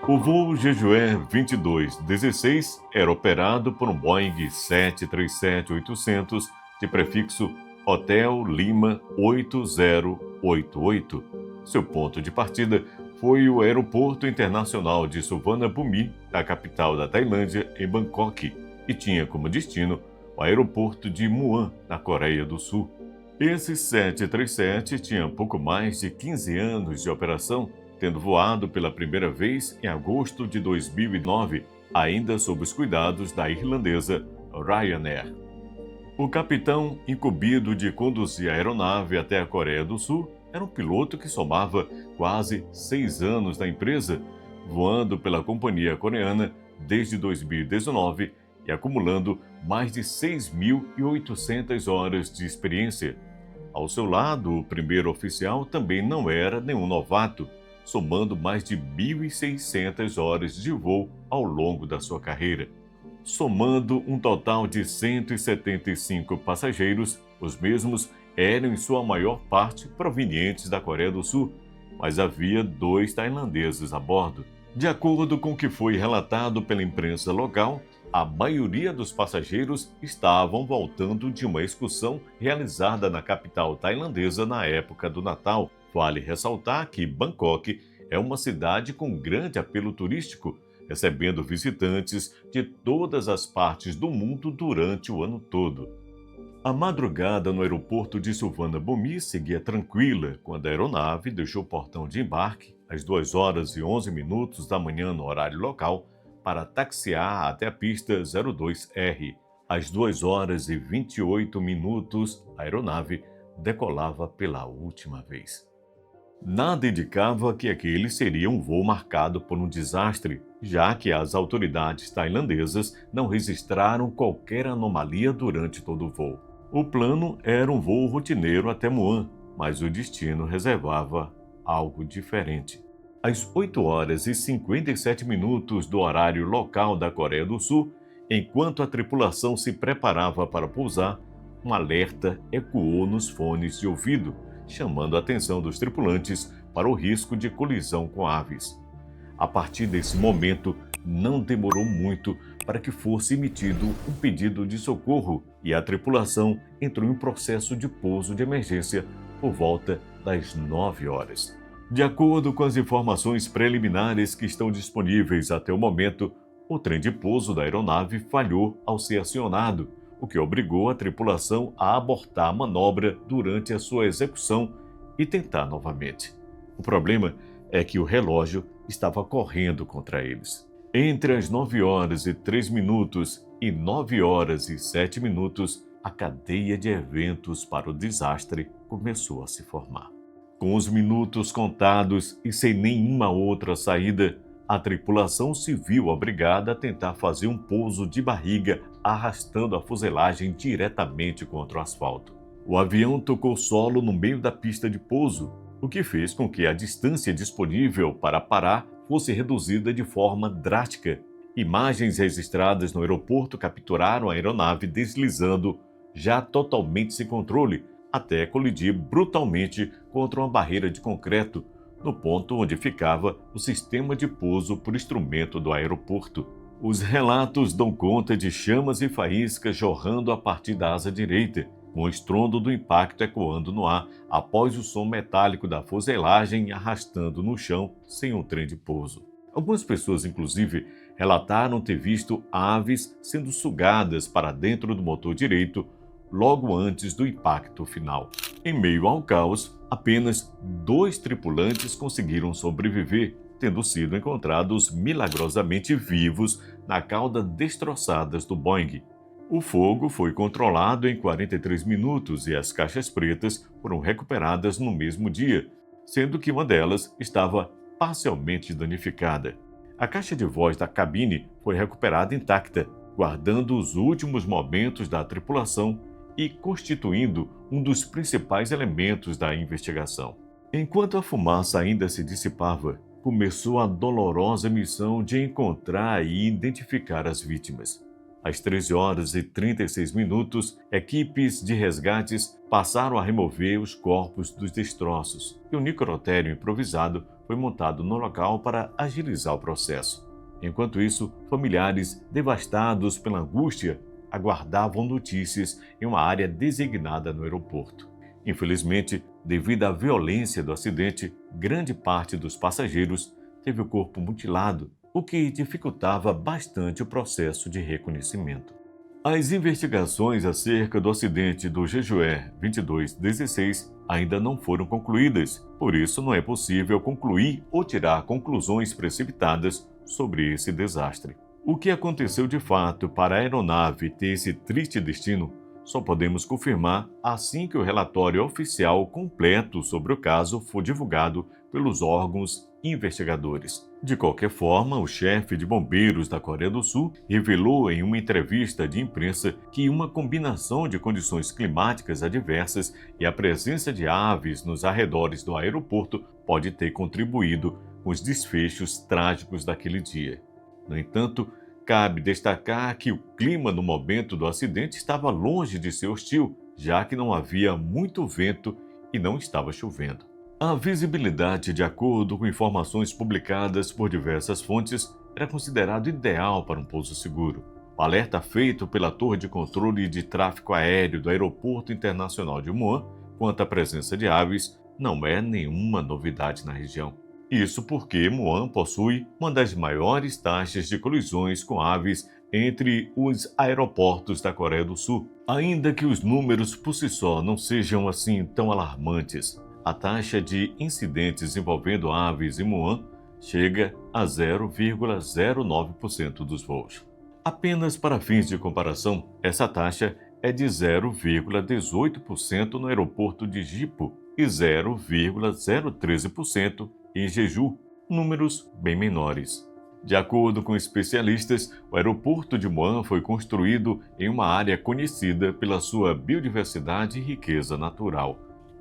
O voo Jejué 2216 era operado por um Boeing 737-800 de prefixo Hotel Lima 8088. Seu ponto de partida foi o Aeroporto Internacional de Suvarnabhumi, a capital da Tailândia, em Bangkok, e tinha como destino o aeroporto de Muan, na Coreia do Sul. Esse 737 tinha pouco mais de 15 anos de operação, tendo voado pela primeira vez em agosto de 2009, ainda sob os cuidados da irlandesa Ryanair. O capitão, incumbido de conduzir a aeronave até a Coreia do Sul, era um piloto que somava quase 6 anos na empresa, voando pela companhia coreana desde 2019 e acumulando mais de 6.800 horas de experiência. Ao seu lado, o primeiro oficial também não era nenhum novato, somando mais de 1.600 horas de voo ao longo da sua carreira. Somando um total de 175 passageiros, os mesmos eram em sua maior parte provenientes da Coreia do Sul, mas havia 2 tailandeses a bordo. De acordo com o que foi relatado pela imprensa local, a maioria dos passageiros estavam voltando de uma excursão realizada na capital tailandesa na época do Natal. Vale ressaltar que Bangkok é uma cidade com grande apelo turístico, recebendo visitantes de todas as partes do mundo durante o ano todo. A madrugada no aeroporto de Suvarnabhumi seguia tranquila quando a aeronave deixou o portão de embarque às 2h11 da manhã no horário local para taxiar até a pista 02R. Às 2h28, a aeronave decolava pela última vez. Nada indicava que aquele seria um voo marcado por um desastre, já que as autoridades tailandesas não registraram qualquer anomalia durante todo o voo. O plano era um voo rotineiro até Muan, mas o destino reservava algo diferente. Às 8h57 do horário local da Coreia do Sul, enquanto a tripulação se preparava para pousar, um alerta ecoou nos fones de ouvido, chamando a atenção dos tripulantes para o risco de colisão com aves. A partir desse momento, não demorou muito para que fosse emitido um pedido de socorro e a tripulação entrou em processo de pouso de emergência por volta das 9h. De acordo com as informações preliminares que estão disponíveis até o momento, o trem de pouso da aeronave falhou ao ser acionado, o que obrigou a tripulação a abortar a manobra durante a sua execução e tentar novamente. O problema é que o relógio estava correndo contra eles. Entre as 9h03 e 9h07, a cadeia de eventos para o desastre começou a se formar. Com os minutos contados e sem nenhuma outra saída, a tripulação se viu obrigada a tentar fazer um pouso de barriga, arrastando a fuselagem diretamente contra o asfalto. O avião tocou solo no meio da pista de pouso, o que fez com que a distância disponível para parar fosse reduzida de forma drástica. Imagens registradas no aeroporto capturaram a aeronave deslizando, já totalmente sem controle, até colidir brutalmente contra uma barreira de concreto, no ponto onde ficava o sistema de pouso por instrumento do aeroporto. Os relatos dão conta de chamas e faíscas jorrando a partir da asa direita, com o estrondo do impacto ecoando no ar após o som metálico da fuselagem arrastando no chão sem um trem de pouso. Algumas pessoas, inclusive, relataram ter visto aves sendo sugadas para dentro do motor direito logo antes do impacto final. Em meio ao caos, apenas 2 tripulantes conseguiram sobreviver, tendo sido encontrados milagrosamente vivos na cauda destroçadas do Boeing. O fogo foi controlado em 43 minutos e as caixas pretas foram recuperadas no mesmo dia, sendo que uma delas estava parcialmente danificada. A caixa de voz da cabine foi recuperada intacta, guardando os últimos momentos da tripulação e constituindo um dos principais elementos da investigação. Enquanto a fumaça ainda se dissipava, começou a dolorosa missão de encontrar e identificar as vítimas. Às 13h36, equipes de resgates passaram a remover os corpos dos destroços e o necrotério improvisado foi montado no local para agilizar o processo. Enquanto isso, familiares, devastados pela angústia, aguardavam notícias em uma área designada no aeroporto. Infelizmente, devido à violência do acidente, grande parte dos passageiros teve o corpo mutilado, o que dificultava bastante o processo de reconhecimento. As investigações acerca do acidente do Jejué 2216 ainda não foram concluídas, por isso não é possível concluir ou tirar conclusões precipitadas sobre esse desastre. O que aconteceu de fato para a aeronave ter esse triste destino, só podemos confirmar assim que o relatório oficial completo sobre o caso for divulgado pelos órgãos investigadores. De qualquer forma, o chefe de bombeiros da Coreia do Sul revelou em uma entrevista de imprensa que uma combinação de condições climáticas adversas e a presença de aves nos arredores do aeroporto pode ter contribuído com os desfechos trágicos daquele dia. No entanto, cabe destacar que o clima no momento do acidente estava longe de ser hostil, já que não havia muito vento e não estava chovendo. A visibilidade, de acordo com informações publicadas por diversas fontes, era considerado ideal para um pouso seguro. O alerta feito pela Torre de Controle de Tráfego Aéreo do Aeroporto Internacional de Muan quanto à presença de aves não é nenhuma novidade na região. Isso porque Muan possui uma das maiores taxas de colisões com aves entre os aeroportos da Coreia do Sul. Ainda que os números por si só não sejam assim tão alarmantes, a taxa de incidentes envolvendo aves em Muan chega a 0,09% dos voos. Apenas para fins de comparação, essa taxa é de 0,18% no aeroporto de Jipo e 0,013% em Jeju, números bem menores. De acordo com especialistas, o aeroporto de Muan foi construído em uma área conhecida pela sua biodiversidade e riqueza natural.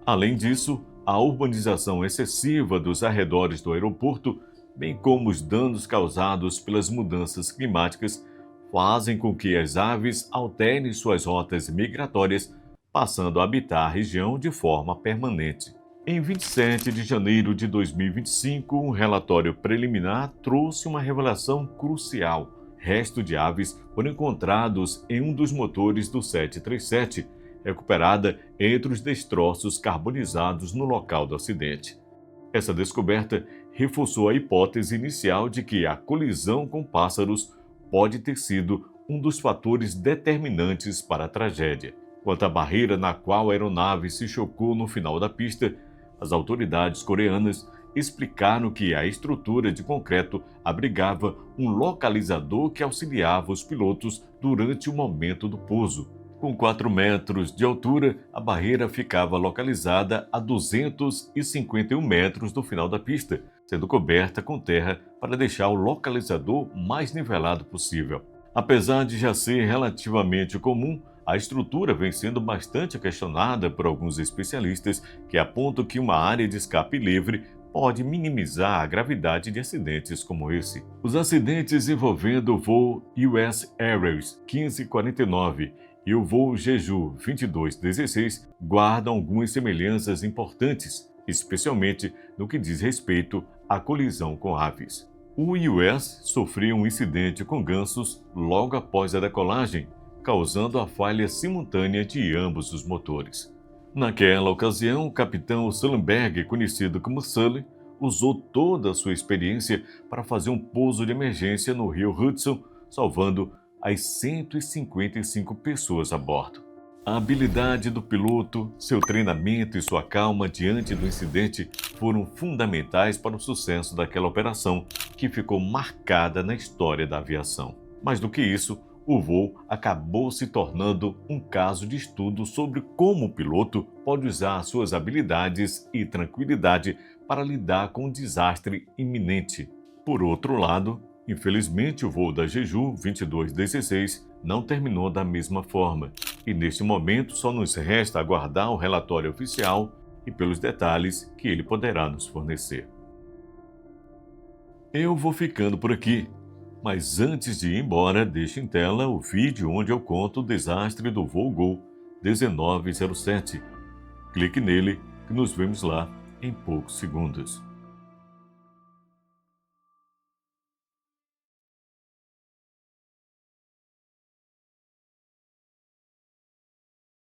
Além disso, a urbanização excessiva dos arredores do aeroporto, bem como os danos causados pelas mudanças climáticas, fazem com que as aves alterem suas rotas migratórias, passando a habitar a região de forma permanente. Em 27 de janeiro de 2025, um relatório preliminar trouxe uma revelação crucial. Restos de aves foram encontrados em um dos motores do 737, recuperada entre os destroços carbonizados no local do acidente. Essa descoberta reforçou a hipótese inicial de que a colisão com pássaros pode ter sido um dos fatores determinantes para a tragédia. Quanto à barreira na qual a aeronave se chocou no final da pista, as autoridades coreanas explicaram que a estrutura de concreto abrigava um localizador que auxiliava os pilotos durante o momento do pouso. Com 4 metros de altura, a barreira ficava localizada a 251 metros do final da pista, sendo coberta com terra para deixar o localizador mais nivelado possível. Apesar de já ser relativamente comum, a estrutura vem sendo bastante questionada por alguns especialistas que apontam que uma área de escape livre pode minimizar a gravidade de acidentes como esse. Os acidentes envolvendo o voo US Airways 1549 e o voo Jeju 2216 guardam algumas semelhanças importantes, especialmente no que diz respeito à colisão com aves. O US sofreu um incidente com gansos logo após a decolagem, causando a falha simultânea de ambos os motores. Naquela ocasião, o capitão Sullenberg, conhecido como Sully, usou toda a sua experiência para fazer um pouso de emergência no rio Hudson, salvando as 155 pessoas a bordo. A habilidade do piloto, seu treinamento e sua calma diante do incidente foram fundamentais para o sucesso daquela operação, que ficou marcada na história da aviação. Mais do que isso, o voo acabou se tornando um caso de estudo sobre como o piloto pode usar suas habilidades e tranquilidade para lidar com um desastre iminente. Por outro lado, infelizmente, o voo da Jeju 2216 não terminou da mesma forma, e neste momento só nos resta aguardar o relatório oficial e pelos detalhes que ele poderá nos fornecer. Eu vou ficando por aqui, mas antes de ir embora, deixe em tela o vídeo onde eu conto o desastre do voo Gol 1907. Clique nele que nos vemos lá em poucos segundos.